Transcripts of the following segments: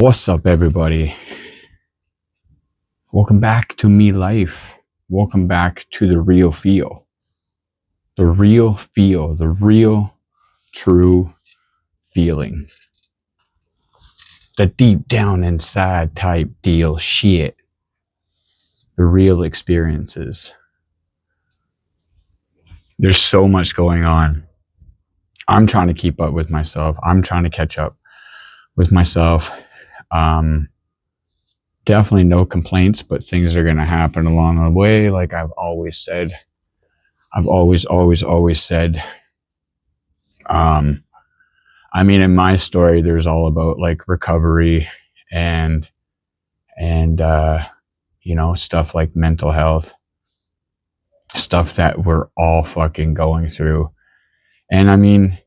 What's up, everybody? Welcome back to Me Life. Welcome back to the real feel. The real feel, the real, true feeling. The deep down inside type deal shit. The real experiences. There's so much going on. I'm trying to keep up with myself. I'm trying to catch up with myself. Definitely no complaints, but things are going to happen along the way. Like I've always said, I've always said, I mean, in my story, there's all about like recovery and, stuff like mental health, stuff that we're all fucking going through. And I mean,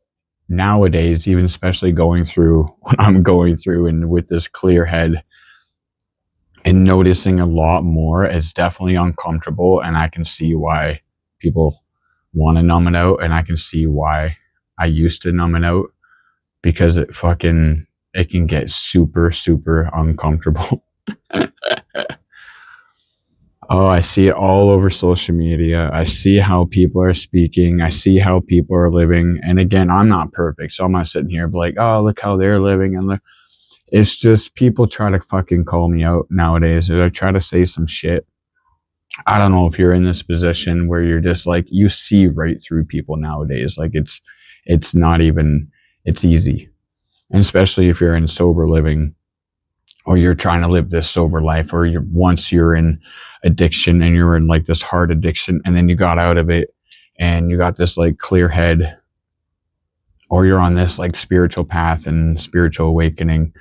nowadays, even especially going through what I'm going through and with this clear head and noticing a lot more, it's definitely uncomfortable. And I can see why people want to numb it out. And I can see why I used to numb it out, because it can get super, super uncomfortable. Oh, I see it all over social media. I see how people are speaking. I see how people are living. And again, I'm not perfect, so I'm not sitting here like, oh, look how they're living. And look, it's just people try to fucking call me out nowadays, or they try to say some shit. I don't know if you're in this position where you're just like, you see right through people nowadays. Like it's not even, it's easy. And especially if you're in sober living, or you're trying to live this sober life, or once you're in addiction and you're in like this hard addiction and then you got out of it and you got this like clear head, or you're on this like spiritual path and spiritual awakening,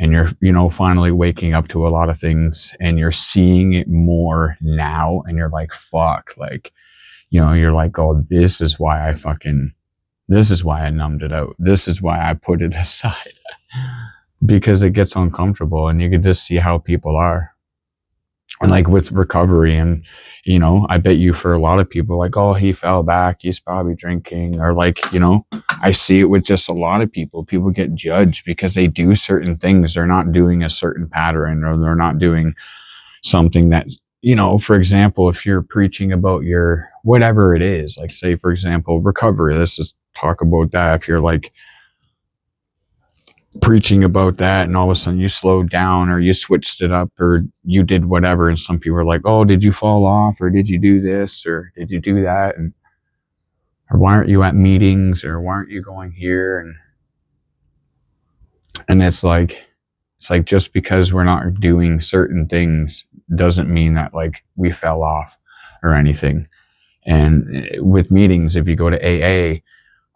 and you're, finally waking up to a lot of things and you're seeing it more now, and you're like, fuck, like, you're like, oh, this is why I numbed it out. This is why I put it aside. Because it gets uncomfortable, and you can just see how people are. And like with recovery, and I bet you for a lot of people, like, oh, he fell back, he's probably drinking, or like, I see it with just a lot of people get judged because they do certain things. They're not doing a certain pattern, or they're not doing something that, for example, if you're preaching about your whatever it is, like say for example recovery, let's just talk about that. If you're like preaching about that and all of a sudden you slowed down, or you switched it up, or you did whatever, and some people are like, oh, did you fall off, or did you do this, or did you do that, and or why aren't you at meetings, or why aren't you going here, and it's like just because we're not doing certain things doesn't mean that like we fell off or anything. And with meetings, if you go to AA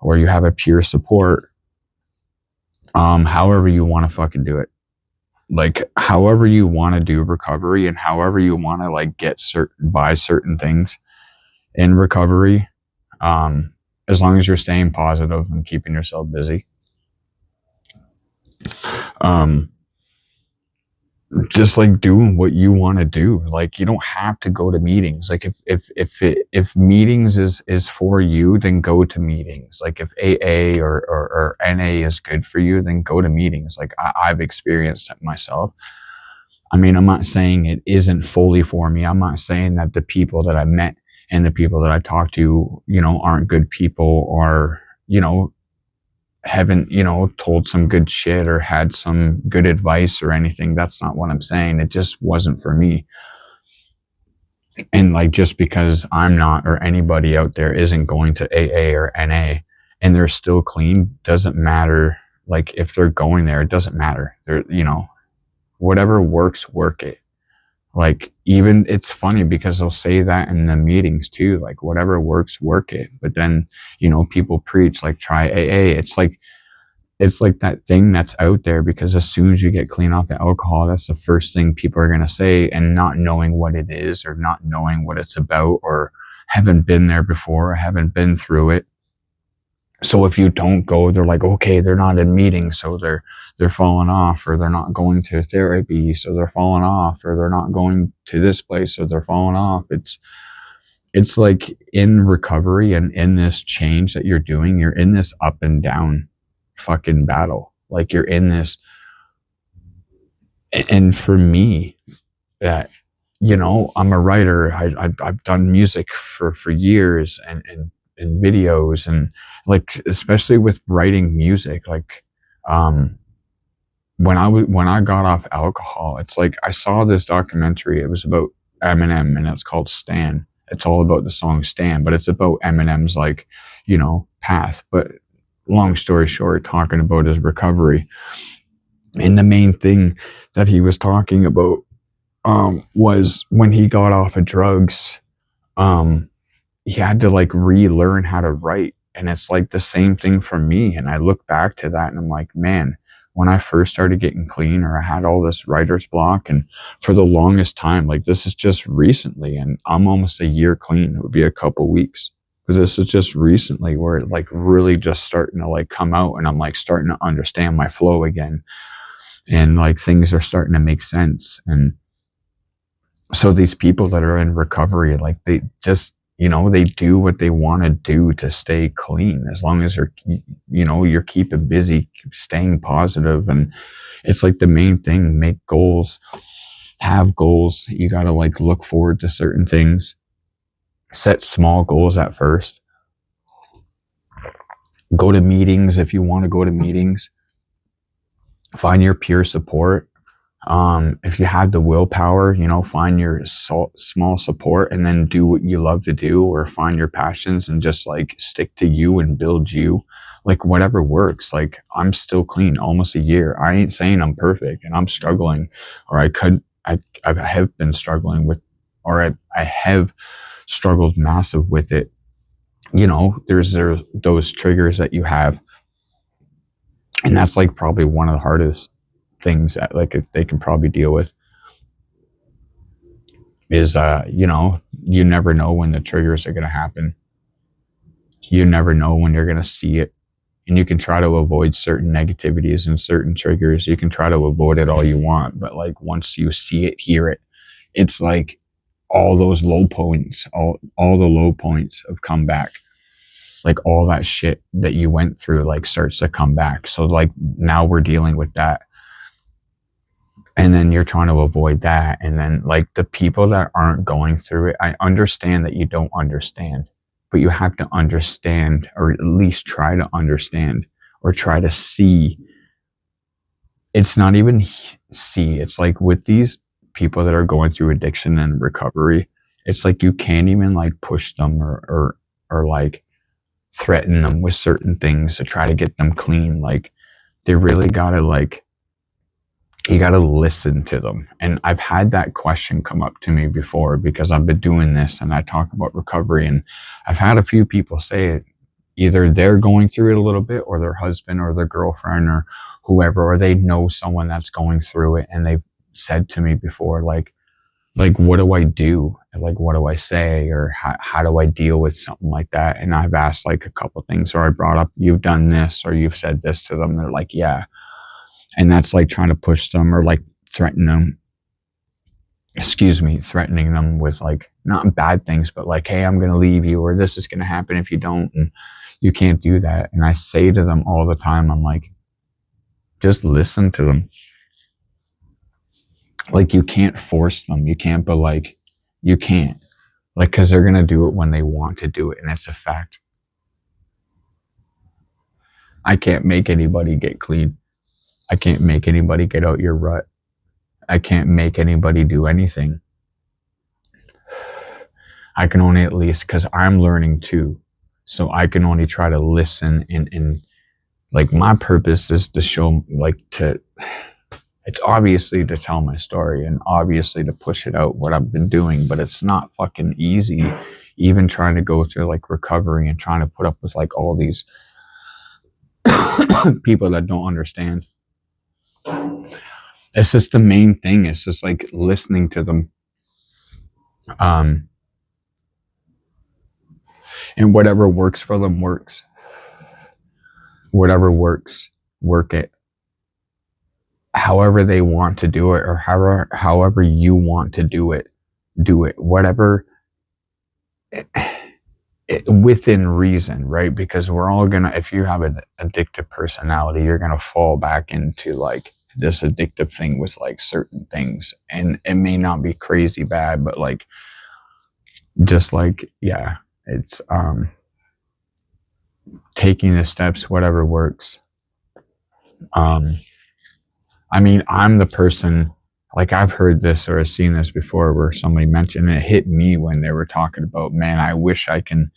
or you have a peer support, however you want to fucking do it, like however you want to do recovery, and however you want to like buy certain things in recovery, as long as you're staying positive and keeping yourself busy, just like doing what you want to do. Like you don't have to go to meetings. Like if meetings is for you, then go to meetings. Like if AA or NA is good for you, then go to meetings. Like I've experienced it myself. I mean, I'm not saying it isn't fully for me. I'm not saying that the people that I met and the people that I talked to, aren't good people, or, haven't, told some good shit or had some good advice or anything. That's not what I'm saying. It just wasn't for me. And like, just because I'm not, or anybody out there isn't going to AA or NA and they're still clean, doesn't matter. Like if they're going there, it doesn't matter. They're, whatever works, work it. Like even it's funny because they'll say that in the meetings too, like whatever works, work it. But then, people preach like try AA. It's like that thing that's out there, because as soon as you get clean off the alcohol, that's the first thing people are going to say, and not knowing what it is, or not knowing what it's about, or haven't been there before, or haven't been through it. So if you don't go, they're like, okay, they're not in meetings, so they're falling off, or they're not going to therapy, so they're falling off, or they're not going to this place, so they're falling off. It's like in recovery and in this change that you're doing, you're in this up and down fucking battle. Like you're in this And for me, that, I'm a writer. I've done music for years, and videos, and like, especially with writing music, like, um when I got off alcohol, it's like I saw this documentary. It was about Eminem, and it's called Stan. It's all about the song Stan, but it's about Eminem's, like, path. But long story short, talking about his recovery, and the main thing that he was talking about, was when he got off of drugs. Um, he had to like relearn how to write, and it's like the same thing for me. And I look back to that, and I'm like, man, when I first started getting clean, or I had all this writer's block, and for the longest time, like, this is just recently, and I'm almost a year clean. It would be a couple weeks, but this is just recently where it like really just starting to like come out, and I'm like starting to understand my flow again, and like things are starting to make sense. And so these people that are in recovery, like, they just, they do what they want to do to stay clean, as long as you're keeping busy, staying positive. And it's like the main thing: make goals, have goals. You got to like look forward to certain things, set small goals at first, go to meetings if you want to go to meetings, find your peer support. If you have the willpower, find your small support, and then do what you love to do, or find your passions and just like stick to you and build you, like whatever works. Like, I'm still clean, almost a year. I ain't saying I'm perfect, and I'm struggling, or I have been struggling with, or I have struggled massive with it. There's those triggers that you have, and that's like probably one of the hardest things that like they can probably deal with, is you never know when the triggers are going to happen. You never know when you're going to see it, and you can try to avoid certain negativities and certain triggers. You can try to avoid it all you want, but like once you see it, hear it, it's like all those low points, all the low points have come back. Like, all that shit that you went through like starts to come back. So like now we're dealing with that, and then you're trying to avoid that. And then like the people that aren't going through it, I understand that you don't understand, but you have to understand, or at least try to understand, or try to see. It's not even see, it's like with these people that are going through addiction and recovery, it's like you can't even like push them, or like threaten them with certain things to try to get them clean. Like, they really gotta like, you got to listen to them. And I've had that question come up to me before, because I've been doing this and I talk about recovery, and I've had a few people say it. Either they're going through it a little bit, or their husband or their girlfriend or whoever, or they know someone that's going through it, and they've said to me before, like, what do I do? Like, what do I say? Or how do I deal with something like that? And I've asked like a couple things, or I brought up, you've done this, or you've said this to them. They're like, yeah. And that's like trying to push them, or like threatening them with like, not bad things, but like, hey, I'm going to leave you, or this is going to happen if you don't, and you can't do that. And I say to them all the time, I'm like, just listen to them. Like, you can't force them. You can't, but like, you can't, like, because they're going to do it when they want to do it. And it's a fact. I can't make anybody get clean. I can't make anybody get out your rut. I can't make anybody do anything. I can only, at least, because I'm learning too. So I can only try to listen, and like, my purpose is to show, like, it's obviously to tell my story, and obviously to push it out, what I've been doing, but it's not fucking easy, even trying to go through like recovery and trying to put up with like all these people that don't understand. It's just the main thing. It's just like listening to them. And whatever works for them works. Whatever works, work it. However they want to do it, or however you want to do it, do it. Whatever, within reason, right? Because we're all gonna, if you have an addictive personality, you're gonna fall back into like this addictive thing with like certain things, and it may not be crazy bad, but like just like, yeah, it's taking the steps, whatever works. I mean, I'm the person, like I've heard this or seen this before where somebody mentioned, and it hit me when they were talking about, man, I wish I can,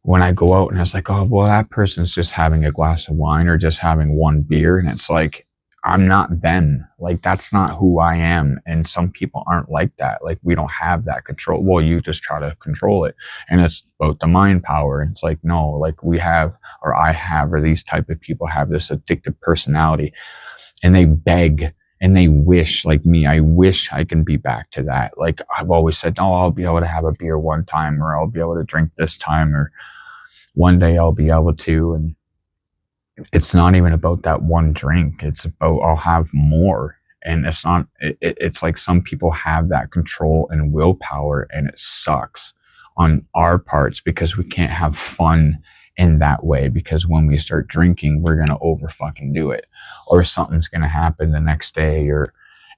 when I go out and it's like, oh, well, that person's just having a glass of wine or just having one beer. And it's like, I'm not them. Like, that's not who I am. And some people aren't like that. Like, we don't have that control. Well, you just try to control it. And it's about the mind power. And it's like, no, like we have, or I have, or these type of people have this addictive personality, and they beg and they wish, like me, I wish I can be back to that. Like I've always said, oh, I'll be able to have a beer one time, or I'll be able to drink this time, or one day I'll be able to. And it's not even about that one drink. It's about, I'll have more. And it's not, it's like some people have that control and willpower, and it sucks on our parts because we can't have fun in that way, because when we start drinking, we're going to over fucking do it, or something's going to happen the next day. Or,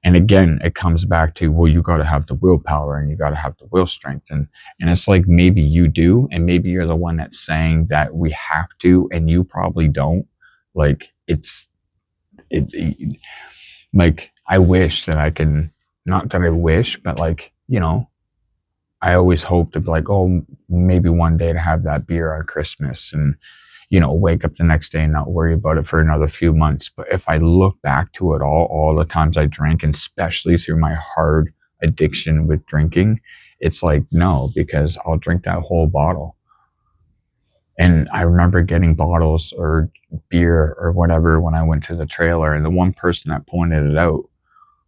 and again, it comes back to, well, you got to have the willpower and you got to have the will strength. And it's like, maybe you do, and maybe you're the one that's saying that we have to, and you probably don't. Like it like, I wish that I can, not that I wish, but like, you know, I always hope to be like, oh, maybe one day to have that beer on Christmas, and, you know, wake up the next day and not worry about it for another few months. But if I look back to it all the times I drank, and especially through my hard addiction with drinking, it's like, no, because I'll drink that whole bottle. And I remember getting bottles or beer or whatever when I went to the trailer, and the one person that pointed it out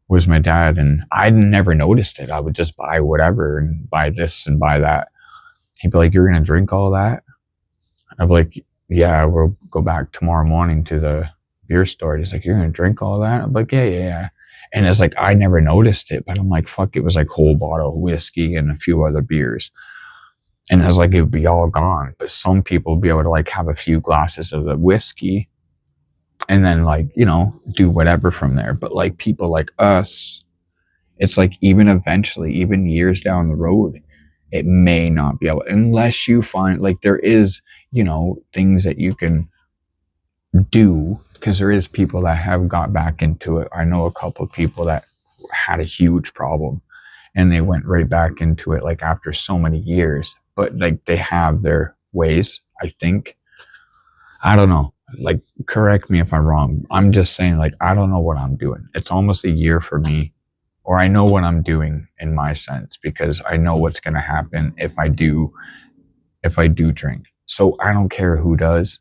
was my dad, and I never noticed it. I would just buy whatever and buy this and buy that. He'd be like, "You're gonna drink all that?" I'd be like, "Yeah, we'll go back tomorrow morning to the beer store." He's like, "You're gonna drink all that?" I'm like, "Yeah, yeah, yeah." And it's like, I never noticed it, but I'm like, fuck, it was like whole bottle of whiskey and a few other beers. And it's like, it would be all gone. But some people would be able to like have a few glasses of the whiskey and then, like, you know, do whatever from there. But like people like us, it's like, even eventually, even years down the road, it may not be able, unless you find like there is, you know, things that you can do, because there is people that have got back into it. I know a couple of people that had a huge problem and they went right back into it, like after so many years. But like, they have their ways, I think. I don't know, like, correct me if I'm wrong. I'm just saying, like, I don't know what I'm doing. It's almost a year for me, or I know what I'm doing in my sense, because I know what's going to happen if I do drink. So I don't care who does.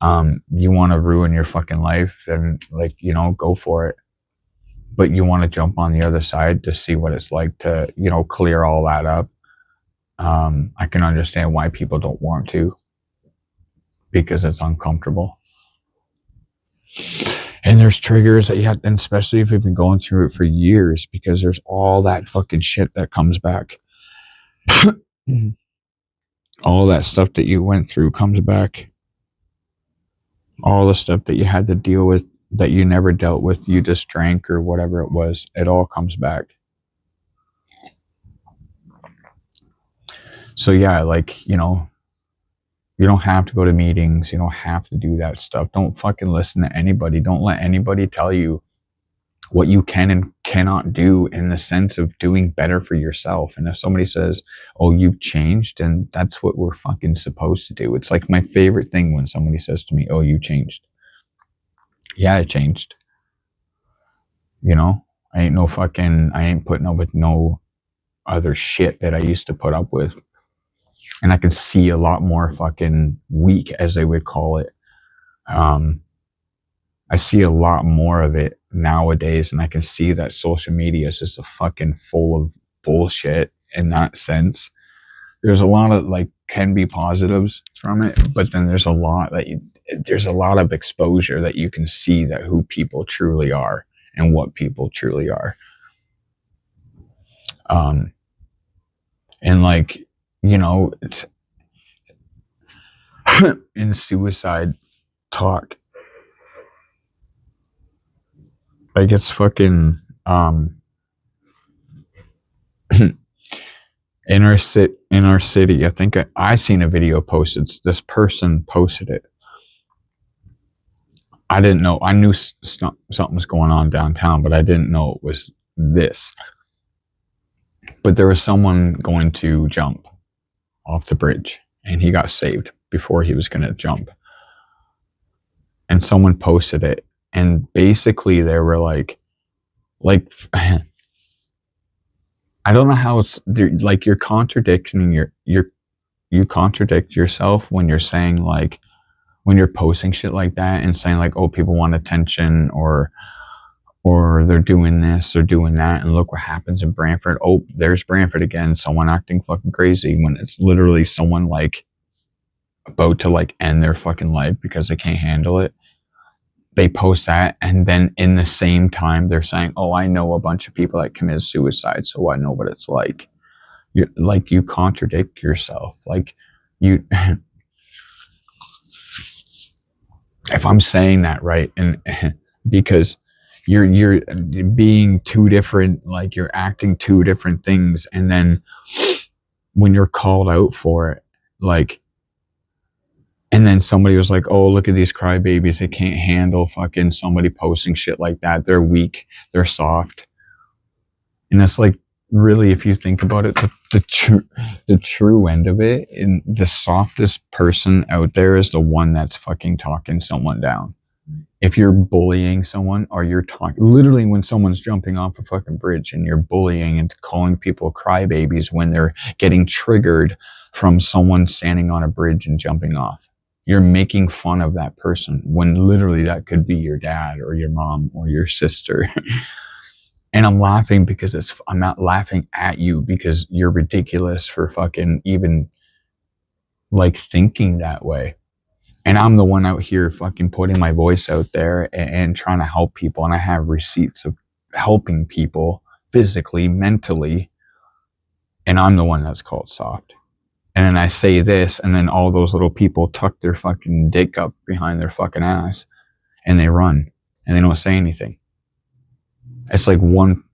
You want to ruin your fucking life, then, like, you know, go for it. But you want to jump on the other side to see what it's like to, you know, clear all that up. I can understand why people don't want to, because it's uncomfortable. And there's triggers that you have, and especially if you've been going through it for years, because there's all that fucking shit that comes back. All that stuff that you went through comes back. All the stuff that you had to deal with that you never dealt with, you just drank or whatever it was, it all comes back. So yeah, like, you know, you don't have to go to meetings. You don't have to do that stuff. Don't fucking listen to anybody. Don't let anybody tell you what you can and cannot do in the sense of doing better for yourself. And if somebody says, oh, you've changed, and that's what we're fucking supposed to do. It's like my favorite thing when somebody says to me, oh, you changed. Yeah, I changed. You know, I ain't putting up with no other shit that I used to put up with. And I can see a lot more fucking weak, as they would call it. I see a lot more of it nowadays, and I can see that social media is just a fucking full of bullshit in that sense. There's a lot of, like, can be positives from it, but then there's a lot of exposure that you can see that who people truly are and what people truly are. And like, you know, in suicide talk, Like it's fucking in our city. I think I seen a video posted. This person posted it. I didn't know. I knew something was going on downtown, but I didn't know it was this. But there was someone going to jump off the bridge, and he got saved before he was going to jump. And someone posted it, and basically they were like I don't know how it's like you're contradicting you contradict yourself when you're saying like when you're posting shit like that and saying like, oh, people want attention or they're doing this or doing that, and look what happens in Brantford. Oh, there's Brantford again, someone acting fucking crazy, when it's literally someone like about to like end their fucking life because they can't handle it. They post that, and then in the same time they're saying, oh, I know a bunch of people that committed suicide, so I know what it's like. You contradict yourself. Like you if I'm saying that right, and because you're being two different, like you're acting two different things, and then when you're called out for it, like, and then somebody was like, oh, look at these crybabies, they can't handle fucking somebody posting shit like that, they're weak, they're soft. And it's like, really, if you think about it, the true end of it, and the softest person out there is the one that's fucking talking someone down. If you're bullying someone, or you're talking, literally when someone's jumping off a fucking bridge and you're bullying and calling people crybabies when they're getting triggered from someone standing on a bridge and jumping off, you're making fun of that person when literally that could be your dad or your mom or your sister. And I'm laughing because I'm not laughing at you because you're ridiculous for fucking even like thinking that way. And I'm the one out here fucking putting my voice out there and trying to help people. And I have receipts of helping people physically, mentally. And I'm the one that's called soft. And then I say this, and then all those little people tuck their fucking dick up behind their fucking ass and they run and they don't say anything. It's like one,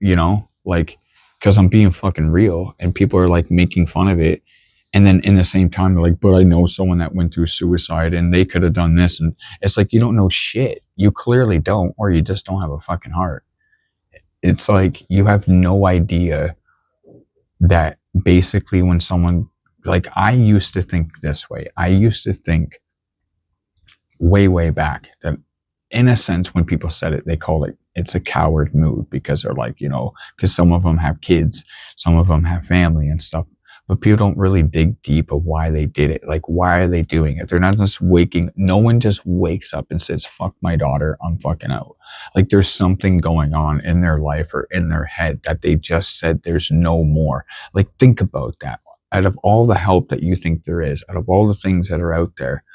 like, because I'm being fucking real and people are like making fun of it. And then in the same time, they're like, but I know someone that went through suicide and they could have done this. And it's like, you don't know shit. You clearly don't, or you just don't have a fucking heart. It's like, you have no idea that basically when someone, like, I used to think this way. I used to think way, way back that in a sense, when people said it, they called it's a coward move because they're like, because some of them have kids, some of them have family and stuff. But people don't really dig deep of why they did it. Like, why are they doing it? They're not just no one just wakes up and says, fuck my daughter, I'm fucking out. Like, there's something going on in their life or in their head that they just said there's no more. Like, think about that. Out of all the help that you think there is, out of all the things that are out there,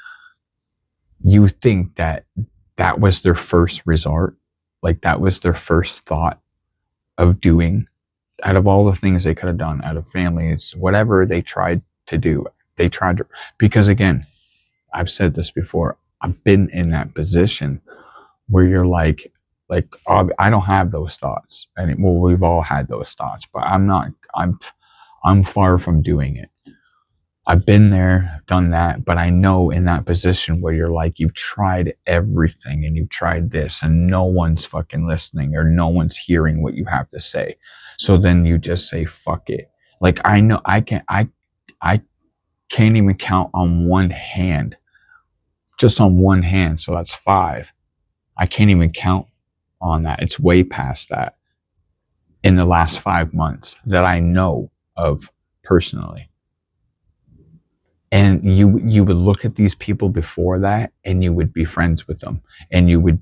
you think that was their first resort. Like, that was their first thought of doing. Out of all the things they could have done, out of families, whatever they tried to do, because again, I've said this before, I've been in that position where you're like, I don't have those thoughts. And well, we've all had those thoughts, but I'm far from doing it. I've been there, done that, but I know in that position where you're like, you've tried everything and you've tried this and no one's fucking listening or no one's hearing what you have to say. So then you just say, fuck it. Like, I know I can't even count on one hand, just on one hand. So that's 5. I can't even count on that. It's way past that in the last 5 months that I know of personally. And you would look at these people before that and you would be friends with them and you would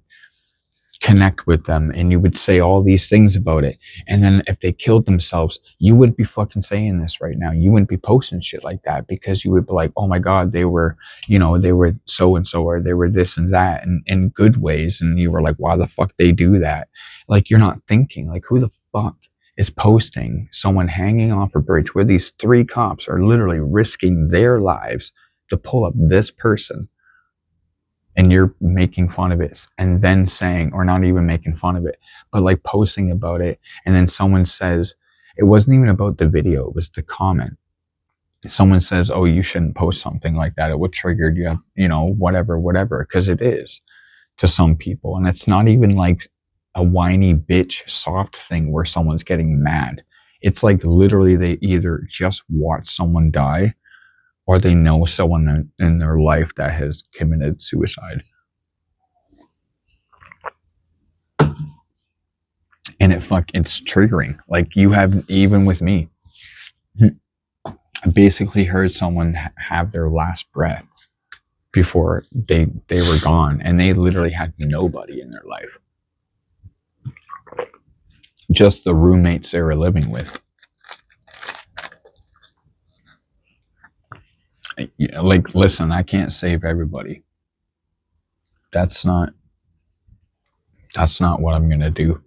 connect with them and you would say all these things about it. And then if they killed themselves, you wouldn't be fucking saying this right now. You wouldn't be posting shit like that because you would be like, oh my God, they were so-and-so, or they were this and that, and in good ways. And you were like, why the fuck they do that? Like, you're not thinking, like, who the fuck is posting someone hanging off a bridge where these 3 cops are literally risking their lives to pull up this person? and you're making fun of it and then saying, or not even making fun of it, but like posting about it, and then someone says, it wasn't even about the video, it was the comment. Someone says, oh, you shouldn't post something like that, it would trigger you, you know, whatever, because it is to some people. And it's not even like a whiny bitch soft thing where someone's getting mad. It's like literally they either just watch someone die or they know someone in their life that has committed suicide. And it's triggering. Like, you have, even with me, I basically heard someone have their last breath before they were gone, and they literally had nobody in their life, just the roommates they were living with. Like, listen, I can't save everybody. That's not what I'm gonna do.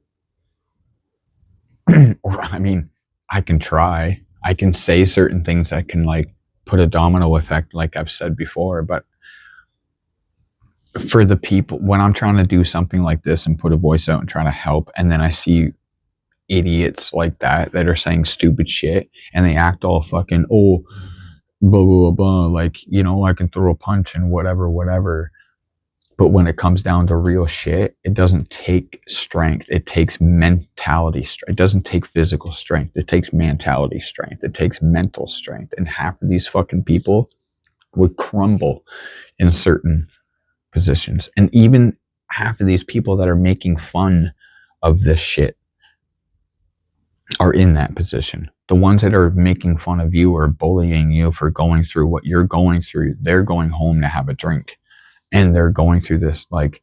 Or, I mean, I can try. I can say certain things that can like put a domino effect, like I've said before. But for the people, when I'm trying to do something like this and put a voice out and try to help, and then I see idiots like that are saying stupid shit, and they act all fucking, oh, blah blah blah, like, you know, I can throw a punch and whatever. But when it comes down to real shit, it doesn't take strength. It takes mentality strength. It doesn't take physical strength. It takes mentality strength. It takes mental strength. And half of these fucking people would crumble in certain positions. And even half of these people that are making fun of this shit are in that position. The ones that are making fun of you or bullying you for going through what you're going through, they're going home to have a drink. And they're going through this, like,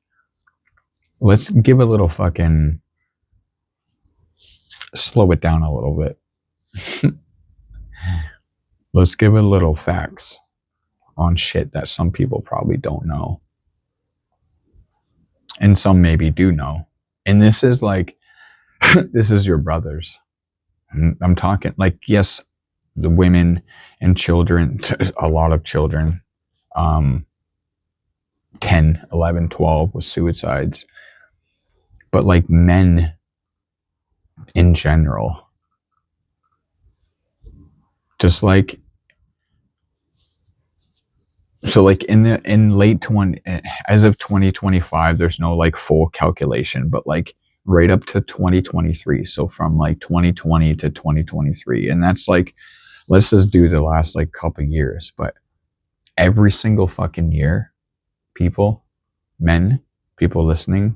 let's give a little fucking, slow it down a little bit. Let's give a little facts on shit that some people probably don't know. And some maybe do know. And this is like, this is your brothers. I'm talking, like, yes, the women and children, a lot of children, 10, 11, 12 with suicides, but like men in general, just like, so like in late 20, as of 2025, there's no like full calculation, but like right up to 2023, so from like 2020 to 2023, and that's like, let's just do the last like couple years, but every single fucking year, people listening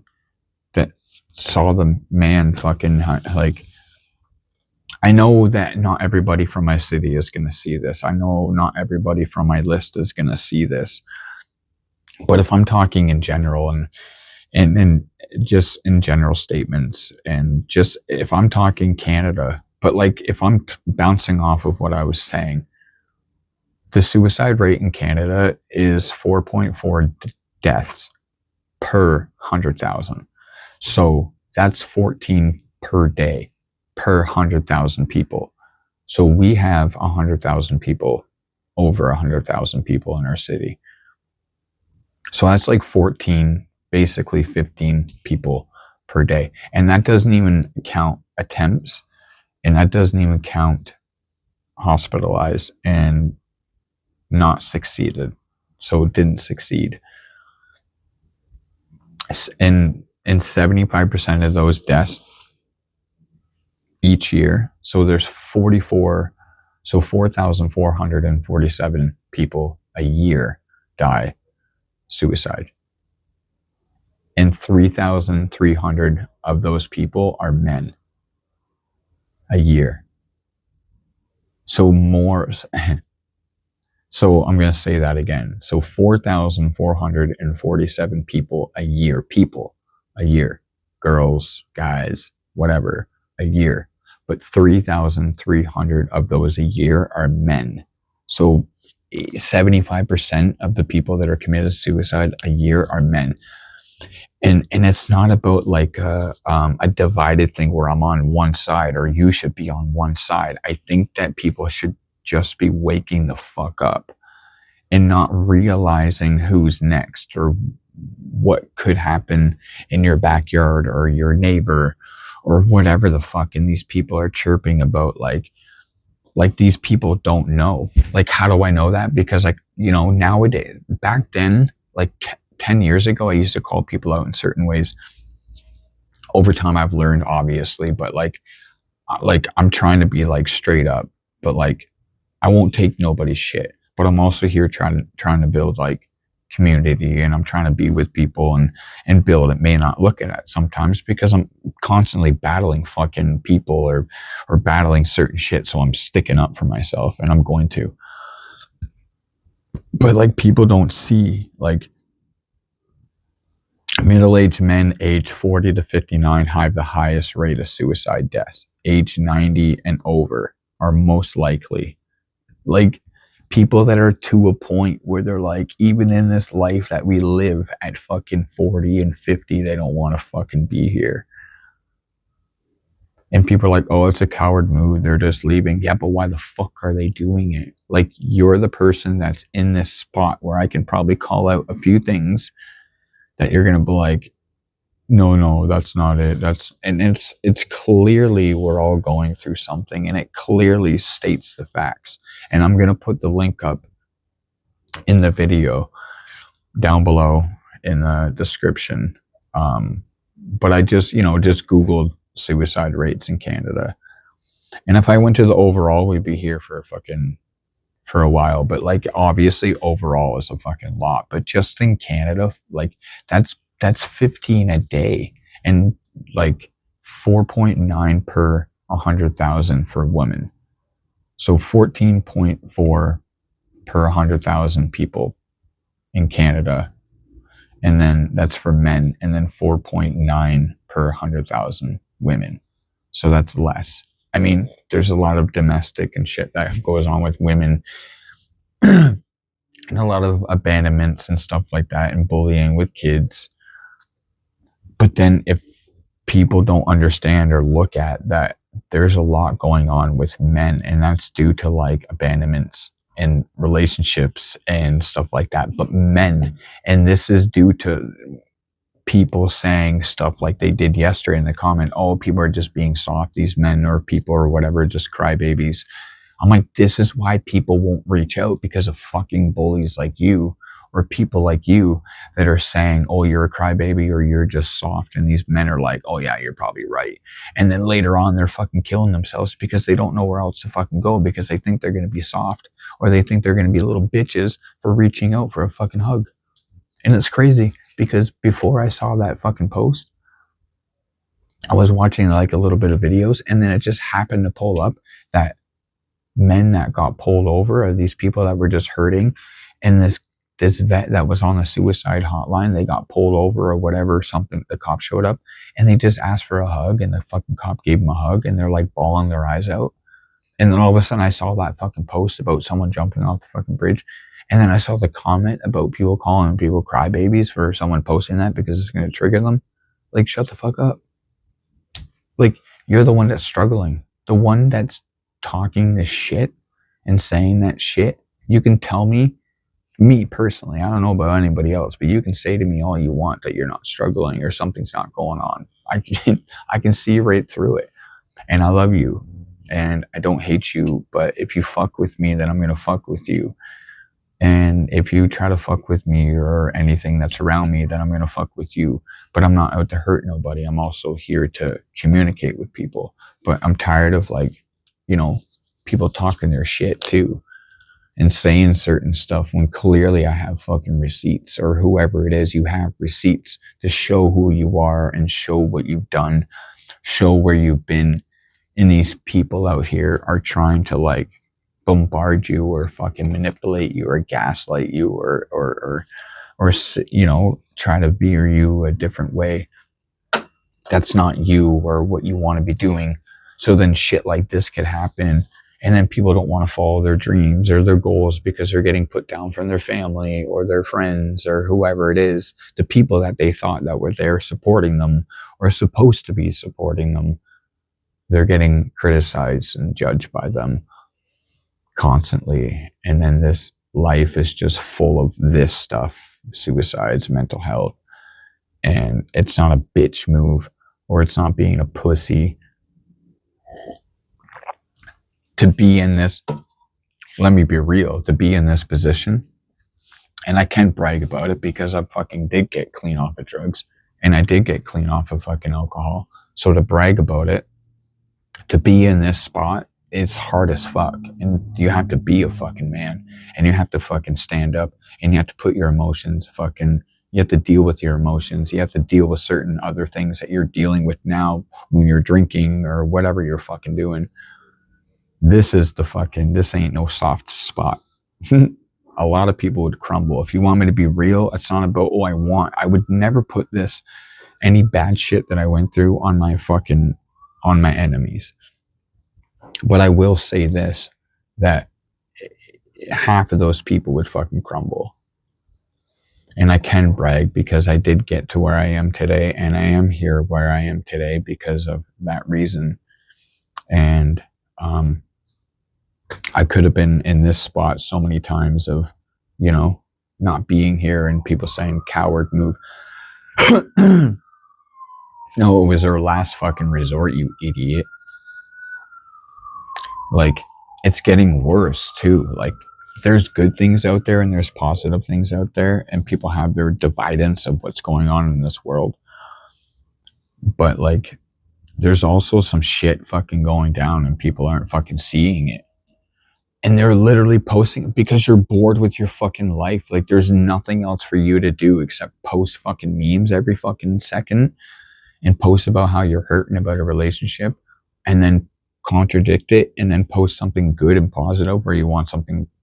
that saw the man fucking, like, I know that not everybody from my city is going to see this. I know not everybody from my list is going to see this. But if I'm talking in general and just in general statements, and just if I'm talking Canada, but like if I'm bouncing off of what I was saying, the suicide rate in Canada is 4.4 deaths per 100,000. So that's 14 per day per 100,000 people. So we have 100,000 people, over 100,000 people in our city. So that's like 14, basically 15 people per day. And that doesn't even count attempts, and that doesn't even count hospitalized and not succeeded. So it didn't succeed. And 75% of those deaths each year, so there's 4,447 people a year die suicide. And 3,300 of those people are men a year. So more. So I'm going to say that again. So 4,447 people a year, girls, guys, whatever, a year. But 3,300 of those a year are men. So 75% of the people that are committed suicide a year are men. And it's not about like a divided thing where I'm on one side or you should be on one side. I think that people should just be waking the fuck up and not realizing who's next or what could happen in your backyard or your neighbor or whatever the fuck, and these people are chirping about like these people don't know. Like, how do I know that? Because, like, you know, nowadays, back then, like 10 years ago, I used to call people out in certain ways. Over time I've learned, obviously, but like I'm trying to be like straight up, but like I won't take nobody's shit. But I'm also here trying to build like community, and I'm trying to be with people and build. It may not look at it sometimes because I'm constantly battling fucking people or battling certain shit. So I'm sticking up for myself, and I'm going to. But like people don't see like middle-aged men aged 40 to 59 have the highest rate of suicide deaths. Age 90 and over are most likely. Like people that are to a point where they're like, even in this life that we live at fucking 40 and 50, they don't want to fucking be here. And people are like, oh, it's a coward move. They're just leaving. Yeah, but why the fuck are they doing it? Like, you're the person that's in this spot where I can probably call out a few things that you're going to be like, no, that's not it. And it's clearly we're all going through something, and it clearly states the facts. And I'm going to put the link up in the video down below in the description. But I just Googled suicide rates in Canada. And if I went to the overall, we'd be here for a while. But like, obviously overall is a fucking lot. But just in Canada, like that's 15 a day, and like 4.9 per 100,000 for women. So 14.4 per 100,000 people in Canada. And then that's for men, and then 4.9 per 100,000 women. So that's less. I mean, there's a lot of domestic and shit that goes on with women and a lot of abandonments and stuff like that, and bullying with kids. But then if people don't understand or look at that, there's a lot going on with men, and that's due to like abandonments and relationships and stuff like that. But men, and this is due to people saying stuff like they did yesterday in the comment, oh, people are just being soft, these men or people or whatever, just crybabies. I'm like, this is why people won't reach out, because of fucking bullies like you, or people like you that are saying, oh, you're a crybaby or you're just soft. And these men are like, oh yeah, you're probably right. And then later on, they're fucking killing themselves because they don't know where else to fucking go, because they think they're going to be soft, or they think they're going to be little bitches for reaching out for a fucking hug. And it's crazy, because before I saw that fucking post, I was watching like a little bit of videos, and then it just happened to pull up that men that got pulled over are these people that were just hurting. And this vet that was on the suicide hotline, they got pulled over or whatever, something, the cop showed up, and they just asked for a hug, and the fucking cop gave them a hug, and they're like bawling their eyes out. And then all of a sudden I saw that fucking post about someone jumping off the fucking bridge, and then I saw the comment about people calling people crybabies for someone posting that because it's going to trigger them. Like, shut the fuck up. Like, you're the one that's struggling, the one that's talking this shit and saying that shit. You can tell me personally, I don't know about anybody else, but you can say to me all you want that you're not struggling or something's not going on. I can see right through it, and I love you, and I don't hate you. But if you fuck with me, then I'm gonna fuck with you. And if you try to fuck with me or anything that's around me, then I'm gonna fuck with you. But I'm not out to hurt nobody. I'm also here to communicate with people. But I'm tired of people talking their shit too, and saying certain stuff when clearly I have fucking receipts, or whoever it is, you have receipts to show who you are and show what you've done, show where you've been. And these people out here are trying to like bombard you or fucking manipulate you or gaslight you or try to veer you a different way. That's not you or what you want to be doing. So then shit like this could happen. And then people don't want to follow their dreams or their goals because they're getting put down from their family or their friends or whoever it is, the people that they thought that were there supporting them or supposed to be supporting them. They're getting criticized and judged by them constantly. And then this life is just full of this stuff. suicides, mental health. And it's not a bitch move, or it's not being a pussy to be in this. Let me be real, to be in this position. And I can't brag about it because I fucking did get clean off of drugs, and I did get clean off of fucking alcohol. So to brag about it, to be in this spot, it's hard as fuck. And you have to be a fucking man, and you have to fucking stand up, and you have to put your emotions fucking, you have to deal with your emotions. You have to deal with certain other things that you're dealing with now when you're drinking or whatever you're fucking doing. This ain't no soft spot. A lot of people would crumble. If you want me to be real, it's not about, I would never put any bad shit that I went through on my enemies. But I will say this, that half of those people would fucking crumble. And I can brag because I did get to where I am today, and I am here where I am today because of that reason. And I could have been in this spot so many times of, not being here and people saying coward move. No, it was their last fucking resort, you idiot. Like, it's getting worse too. Like, there's good things out there and there's positive things out there, and people have their dividance of what's going on in this world. But like, there's also some shit fucking going down and people aren't fucking seeing it. And they're literally posting because you're bored with your fucking life. Like, there's nothing else for you to do except post fucking memes every fucking second and post about how you're hurting about a relationship, and then contradict it, and then post something good and positive where you want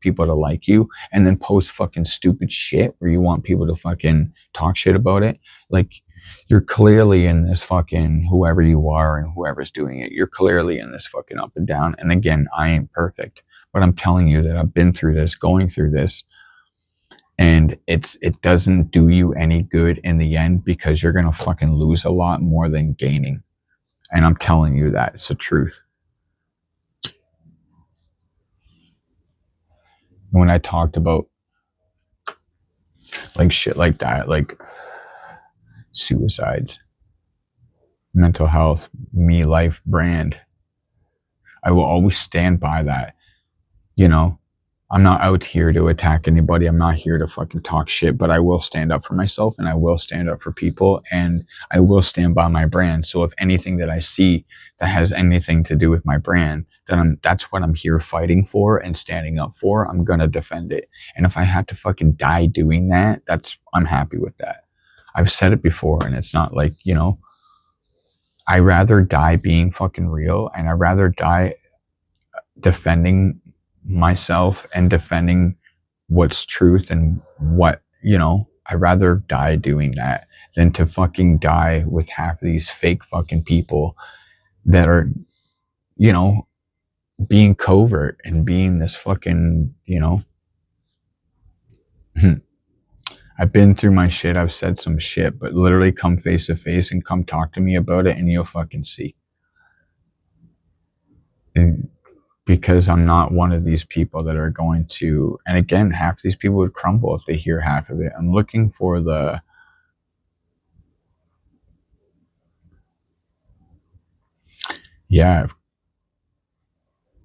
people to like you, and then post fucking stupid shit where you want people to fucking talk shit about it. Like, you're clearly in this fucking, whoever you are and whoever's doing it, you're clearly in this fucking up and down. And again, I ain't perfect, but I'm telling you that I've been through this, going through this, and it doesn't do you any good in the end, because you're gonna fucking lose a lot more than gaining. And I'm telling you that, it's the truth. When I talked about like shit like that, like suicides, mental health, me life brand, I will always stand by that. I'm not out here to attack anybody. I'm not here to fucking talk shit, but I will stand up for myself, and I will stand up for people, and I will stand by my brand. So if anything that I see that has anything to do with my brand, then that's what I'm here fighting for and standing up for. I'm going to defend it. And if I have to fucking die doing that, I'm happy with that. I've said it before, and it's not like, I rather die being fucking real, and I rather die defending myself and defending what's truth and what, I'd rather die doing that than to fucking die with half of these fake fucking people that are, being covert and being this fucking, I've been through my shit. I've said some shit, but literally come face to face and come talk to me about it, and you'll fucking see. And because I'm not one of these people that are going to, and again, half of these people would crumble if they hear half of it. I'm looking for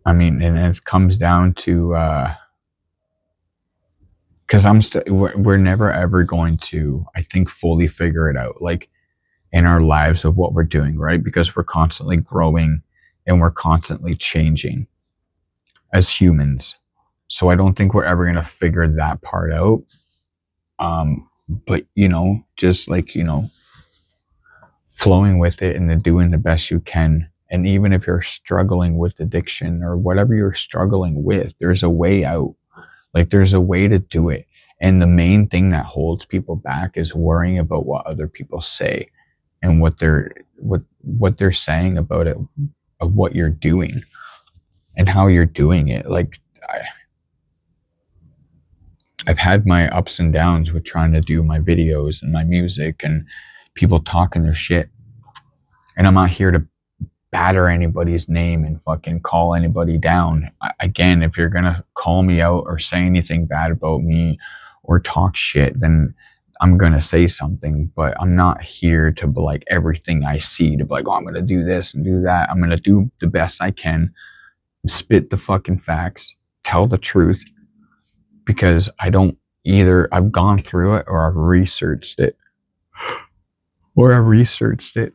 and it comes down to, because we're never ever going to, I think, fully figure it out, like in our lives of what we're doing, right? Because we're constantly growing and we're constantly changing as humans. So I don't think we're ever going to figure that part out. But, just like, flowing with it and then doing the best you can. And even if you're struggling with addiction or whatever you're struggling with, there's a way out. Like, there's a way to do it. And the main thing that holds people back is worrying about what other people say and what they're saying about it, of what you're doing and how you're doing it. Like, I've had my ups and downs with trying to do my videos and my music and people talking their shit. And I'm not here to batter anybody's name and fucking call anybody down. Again, if you're going to call me out or say anything bad about me or talk shit, then I'm gonna say something. But I'm not here to be like everything I see to be like, oh, I'm gonna do this and do that. I'm gonna do the best I can, spit the fucking facts, tell the truth, because I don't either. I've gone through it, or I've researched it,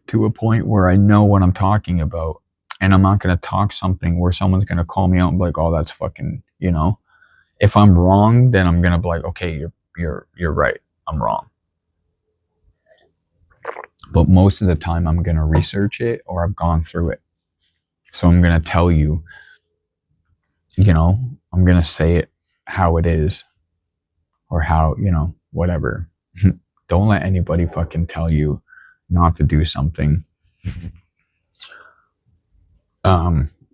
to a point where I know what I'm talking about. And I'm not going to talk something where someone's going to call me out and be like, oh, that's fucking, if I'm wrong, then I'm going to be like, okay, you're right. I'm wrong. But most of the time I'm going to research it, or I've gone through it. So I'm going to tell you, I'm going to say it how it is, or how, whatever. Don't let anybody fucking tell you not to do something.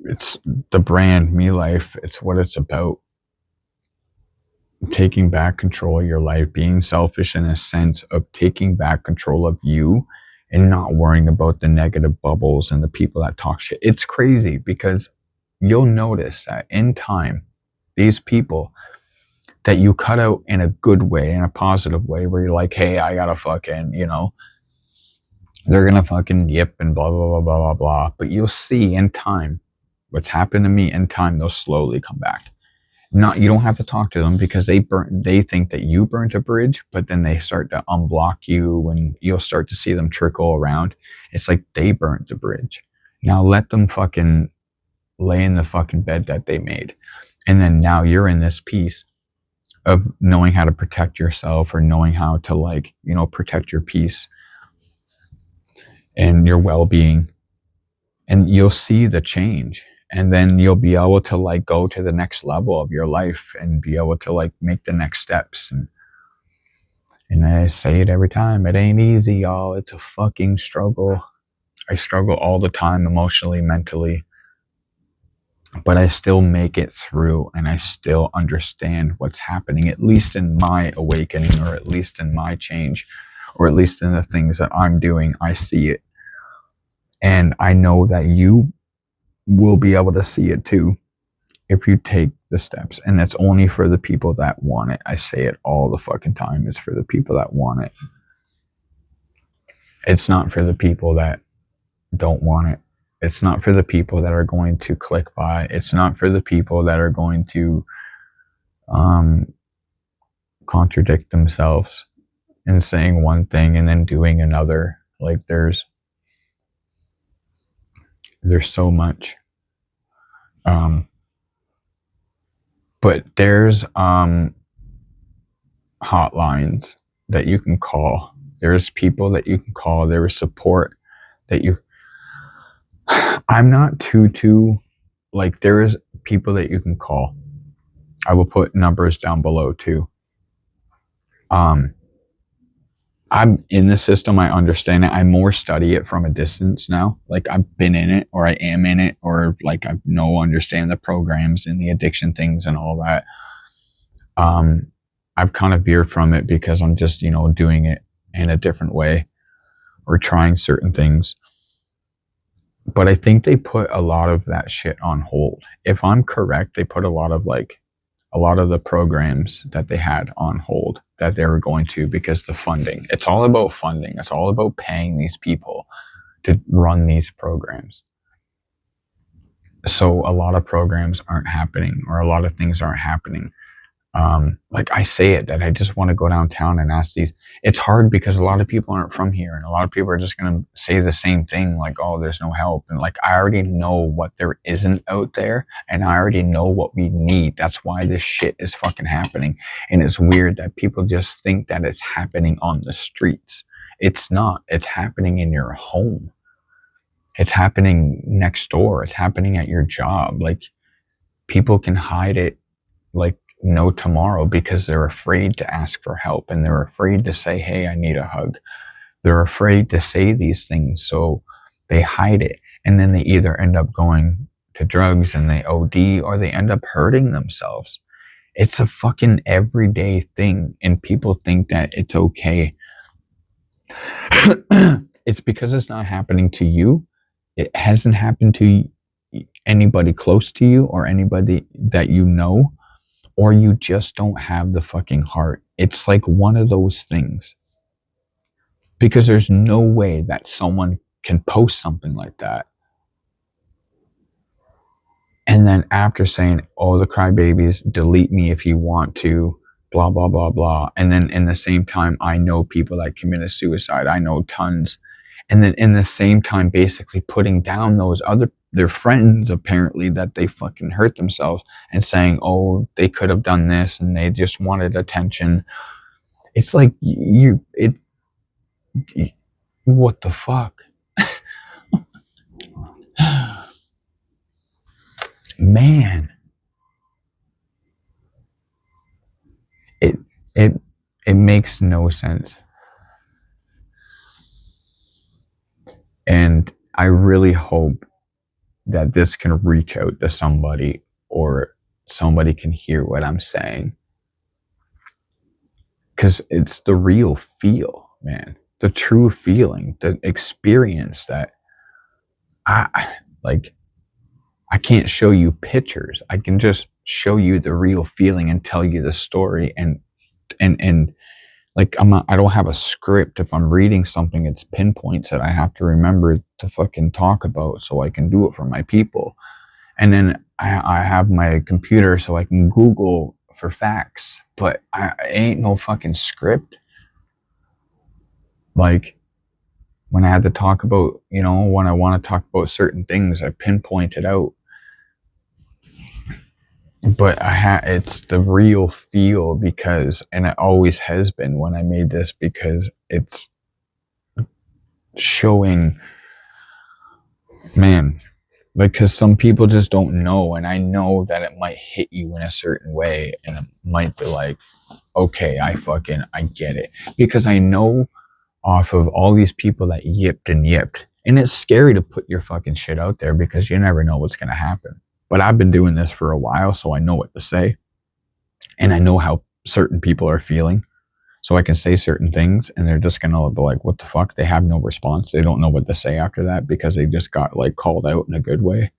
It's the brand Me Life. It's what it's about. Taking back control of your life, being selfish in a sense of taking back control of you and not worrying about the negative bubbles and the people that talk shit. It's crazy because you'll notice that in time, these people that you cut out in a good way, in a positive way, where you're like, hey, I gotta fucking, they're gonna fucking yip and blah, blah, blah, blah, blah, blah. But you'll see in time, what's happened to me in time, they'll slowly come back. You don't have to talk to them because they think that you burnt a bridge, but then they start to unblock you and you'll start to see them trickle around. It's like they burnt the bridge. Now let them fucking lay in the fucking bed that they made. And then now you're in this piece of knowing how to protect yourself, or knowing how to protect your peace and your well-being. And you'll see the change. And then you'll be able to go to the next level of your life and be able to make the next steps. And I say it every time, it ain't easy, y'all. It's a fucking struggle. I struggle all the time, emotionally, mentally. But I still make it through, and I still understand what's happening, at least in my awakening, or at least in my change, or at least in the things that I'm doing. I see it. And I know that you will be able to see it too if you take the steps. And that's only for the people that want it. I say it all the fucking time. It's for the people that want it. It's not for the people that don't want it. It's not for the people that are going to click by. It's not for the people that are going to contradict themselves and saying one thing and then doing another. There's so much. But there's hotlines that you can call. There's people that you can call. There is support that I'm not too there is people that you can call. I will put numbers down below too. I'm in the system. I understand it. I more study it from a distance now. I've been in it, or I am in it, or I understand the programs and the addiction things and all that. I've kind of veered from it because I'm just, doing it in a different way, or trying certain things. But I think they put a lot of that shit on hold. If I'm correct, they put a lot of the programs that they had on hold that they were going to, because the funding. It's all about funding. It's all about paying these people to run these programs. So a lot of programs aren't happening, or a lot of things aren't happening. I say it that I just want to go downtown and ask these. It's hard because a lot of people aren't from here, and a lot of people are just going to say the same thing, oh, there's no help. And I already know what there isn't out there, and I already know what we need. That's why this shit is fucking happening. And it's weird that people just think that it's happening on the streets. It's not. It's happening in your home. It's happening next door. It's happening at your job. People can hide it no tomorrow because they're afraid to ask for help, and they're afraid to say, hey, I need a hug. They're afraid to say these things, so they hide it. And then they either end up going to drugs and they OD, or they end up hurting themselves. It's a fucking everyday thing, and people think that it's okay. It's because it's not happening to you. It hasn't happened to anybody close to you, or anybody that you know, or you just don't have the fucking heart it's like one of those things, because there's no way that someone can post something like that and then after saying, oh, the crybabies, delete me if you want to, blah blah blah blah, and then in the same time I know people that committed suicide, I know tons, and then in the same time basically putting down those other their friends apparently that they fucking hurt themselves and saying, oh, they could have done this and they just wanted attention. It's like what the fuck? Man, it it it makes no sense. And I really hope that this can reach out to somebody, or somebody can hear what I'm saying, because it's the real feel, man, the true feeling, the experience that I like. I can't show you pictures. I can just show you the real feeling and tell you the story, and like I don't have a script. If I'm reading something, it's pinpoints that I have to remember to fucking talk about so I can do it for my people. And then I have my computer so I can Google for facts, but I ain't no fucking script. Like when I had to talk about, when I want to talk about certain things, I pinpoint it out. But it's the real feel, because, and it always has been when I made this, because it's showing, man, because some people just don't know, and I know that it might hit you in a certain way, and it might be like, okay, I get it, because I know off of all these people that yipped, and it's scary to put your fucking shit out there because you never know what's going to happen. But I've been doing this for a while, so I know what to say, and I know how certain people are feeling, so I can say certain things, and they're just gonna be like, what the fuck? They have no response. They don't know what to say after that because they just got like called out in a good way.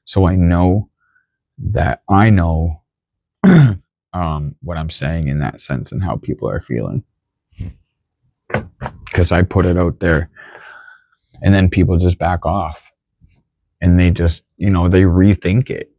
So I know that I know what I'm saying in that sense and how people are feeling, because I put it out there, and then people just back off, and they just, they rethink it.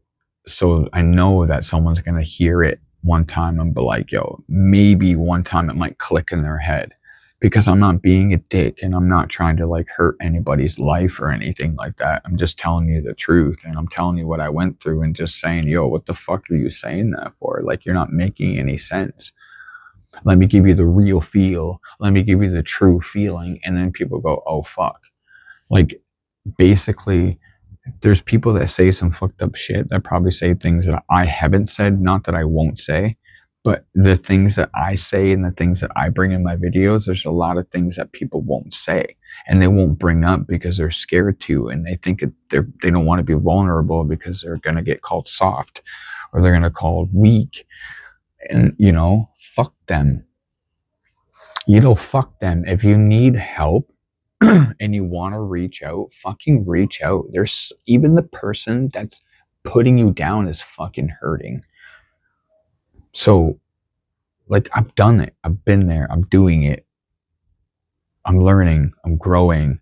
So I know that someone's gonna hear it one time and be like, yo, maybe one time it might click in their head, because I'm not being a dick, and I'm not trying to like hurt anybody's life or anything like that. I'm just telling you the truth, and I'm telling you what I went through, and just saying, yo, what the fuck are you saying that for? Like, you're not making any sense. Let me give you the real feel. Let me give you the true feeling. And then people go, oh fuck. Like, basically, there's people that say some fucked up shit that probably say things that I haven't said, not that I won't say, but the things that I say and the things that I bring in my videos, there's a lot of things that people won't say and they won't bring up because they're scared to, and they think they don't want to be vulnerable because they're going to get called soft, or they're going to call weak. And fuck them. Fuck them. If you need help and you want to reach out, fucking reach out. There's even the person that's putting you down is fucking hurting. So, like, I've done it. I've been there. I'm doing it. I'm learning. I'm growing.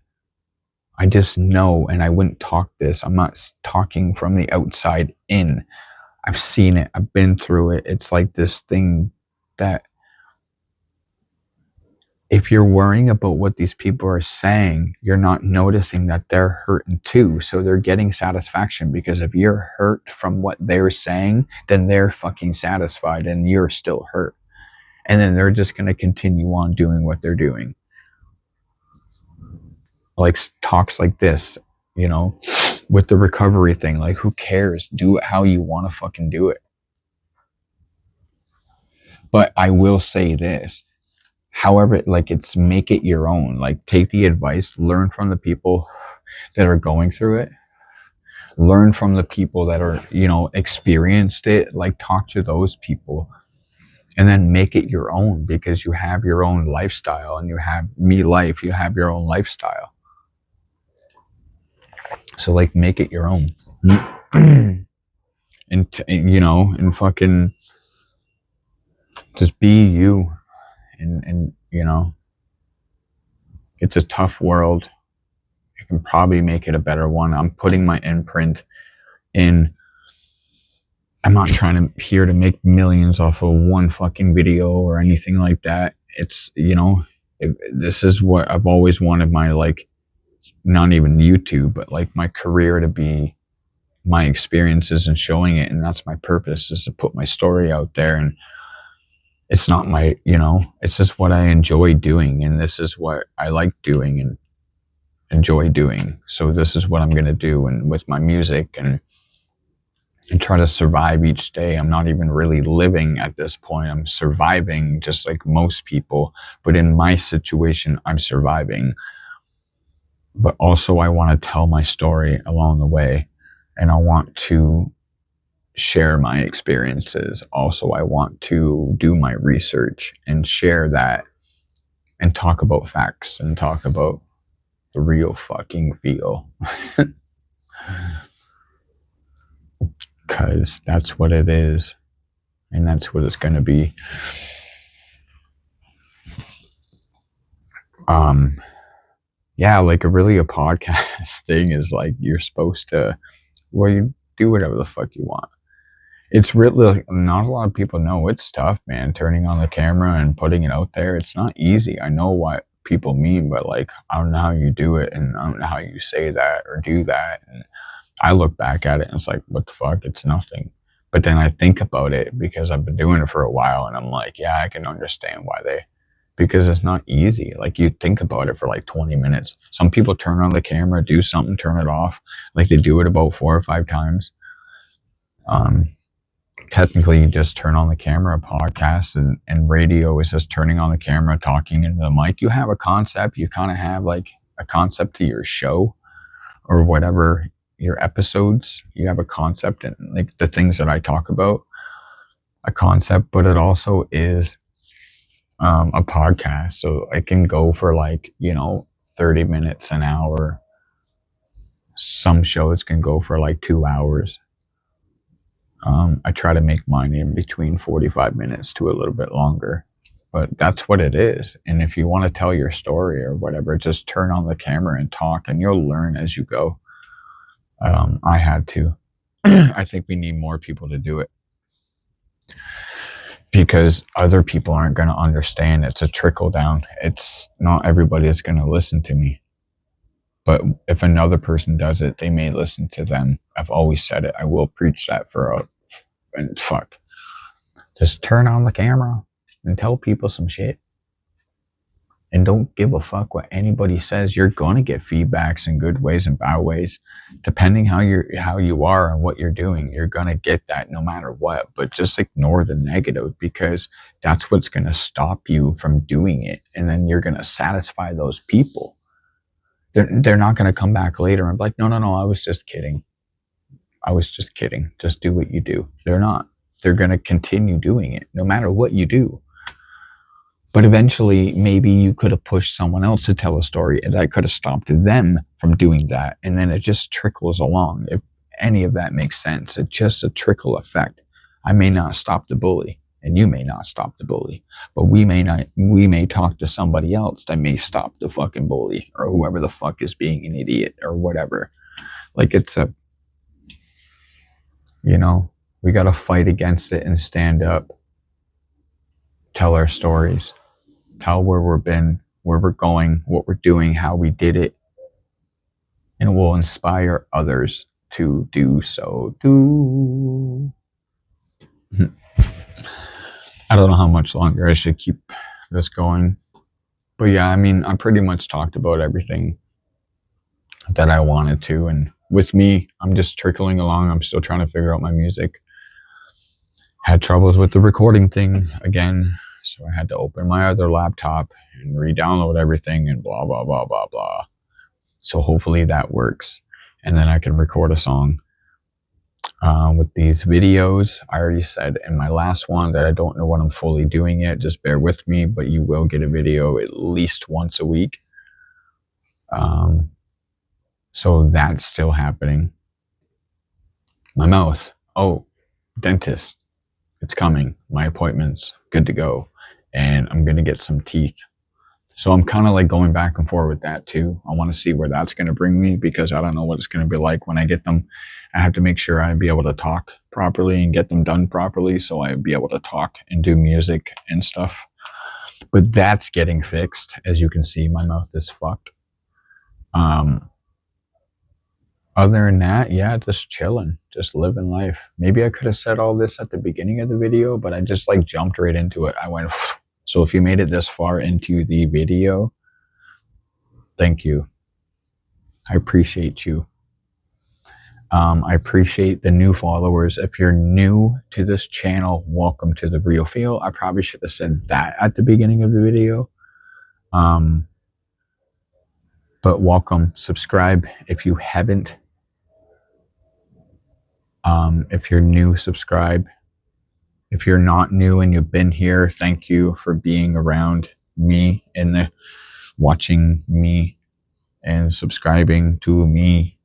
I just know, and I wouldn't talk this. I'm not talking from the outside in. I've seen it. I've been through it. It's like this thing that, if you're worrying about what these people are saying, you're not noticing that they're hurting too. So they're getting satisfaction, because if you're hurt from what they're saying, then they're fucking satisfied and you're still hurt. And then they're just going to continue on doing what they're doing. Like talks like this, with the recovery thing, like, who cares? Do it how you want to fucking do it. But I will say this. However, like, it's make it your own. Like, take the advice, learn from the people that are going through it, learn from the people that are, experienced it, like, talk to those people, and then make it your own, because you have your own lifestyle, and you have you have your own lifestyle. So, like, make it your own. And fucking just be you. and it's a tough world. I can probably make it a better one. I'm putting my imprint in. I'm not trying to here to make millions off of one fucking video or anything like that. It's this is what I've always wanted my, like, not even YouTube, but like my career to be my experiences and showing it, and that's my purpose, is to put my story out there. And it's not my, it's just what I enjoy doing, and this is what I like doing and enjoy doing. So this is what I'm going to do, and with my music, and try to survive each day. I'm not even really living at this point. I'm surviving just like most people, but in my situation, I'm surviving. But also I want to tell my story along the way, and I want to share my experiences. Also, I want to do my research and share that and talk about facts and talk about the real fucking feel. Because that's what it is, and that's what it's going to be. Yeah, like a podcast thing is like, you're supposed to, well, you do whatever the fuck you want. It's really, not a lot of people know it's tough, man, turning on the camera and putting it out there. It's not easy. I know what people mean, but like, I don't know how you do it, and I don't know how you say that or do that. And I look back at it and it's like, what the fuck? It's nothing. But then I think about it because I've been doing it for a while, and I'm like, yeah, I can understand why because it's not easy. Like, you think about it for like 20 minutes. Some people turn on the camera, do something, turn it off. Like, they do it about 4 or 5 times. Technically, you just turn on the camera. Podcast and radio is just turning on the camera, talking into the mic. You have a concept. You kind of have like a concept to your show or whatever, your episodes. You have a concept, and like the things that I talk about, a concept, but it also is a podcast. So it can go for like, 30 minutes, an hour. Some shows can go for like 2 hours. I try to make mine in between 45 minutes to a little bit longer, but that's what it is. And if you want to tell your story or whatever, just turn on the camera and talk, and you'll learn as you go. I had to. I think we need more people to do it, because other people aren't going to understand. It's a trickle down. It's not everybody that's going to listen to me. But if another person does it, they may listen to them. I've always said it. I will preach that and fuck. Just turn on the camera and tell people some shit. And don't give a fuck what anybody says. You're going to get feedbacks in good ways and bad ways. Depending how you are and what you're doing, you're going to get that no matter what. But just ignore the negative, because that's what's going to stop you from doing it. And then you're going to satisfy those people. They're not going to come back later and be like, no, I was just kidding. Just do what you do. They're not. They're going to continue doing it no matter what you do. But eventually, maybe you could have pushed someone else to tell a story, and that could have stopped them from doing that. And then it just trickles along. If any of that makes sense, it's just a trickle effect. I may not stop the bully, and you may not stop the bully, but we may talk to somebody else that may stop the fucking bully, or whoever the fuck is being an idiot or whatever. Like, it's we got to fight against it and stand up. Tell our stories. Tell where we've been, where we're going, what we're doing, how we did it. And it will inspire others to do so too. I don't know how much longer I should keep this going. But yeah, I pretty much talked about everything that I wanted to. And with me, I'm just trickling along. I'm still trying to figure out my music. Had troubles with the recording thing again. So I had to open my other laptop and re-download everything and blah, blah, blah, blah, blah. So hopefully that works. And then I can record a song. With these videos, I already said in my last one that I don't know what I'm fully doing yet. Just bear with me, but you will get a video at least once a week. So that's still happening. My mouth. Oh, dentist. It's coming. My appointment's good to go. and I'm going to get some teeth. So I'm kind of like going back and forth with that too. I want to see where that's going to bring me, because I don't know what it's going to be like when I get them. I have to make sure I be able to talk properly and get them done properly, so I be able to talk and do music and stuff. But that's getting fixed. As you can see, my mouth is fucked. Other than that, yeah, just chilling, just living life. Maybe I could have said all this at the beginning of the video, but I just like jumped right into it. I went, so if you made it this far into the video, thank you. I appreciate you. I appreciate the new followers. If you're new to this channel, welcome to the real feel. I probably should have said that at the beginning of the video. But welcome. Subscribe if you haven't. If you're new, subscribe. If you're not new and you've been here, thank you for being around me and watching me and subscribing to me.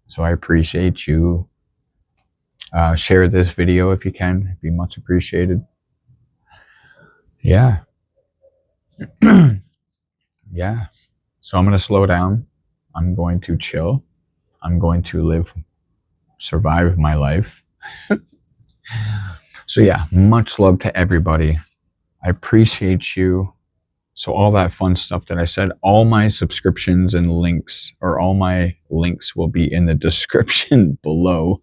So I appreciate you. Share this video if you can. It'd be much appreciated. Yeah. Yeah. So I'm going to slow down. I'm going to chill. I'm going to survive my life. So yeah, much love to everybody. I appreciate you. So all that fun stuff that I said, all my subscriptions and links, or all my links, will be in the description below.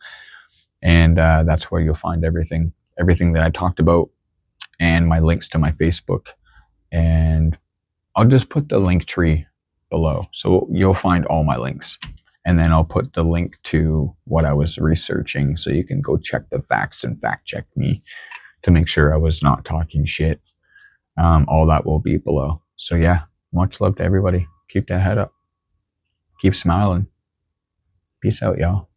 And that's where you'll find everything that I talked about, and my links to my Facebook. And I'll just put the link tree below. So you'll find all my links. And then I'll put the link to what I was researching, so you can go check the facts and fact check me to make sure I was not talking shit. All that will be below. So yeah, much love to everybody. Keep that head up. Keep smiling. Peace out, y'all.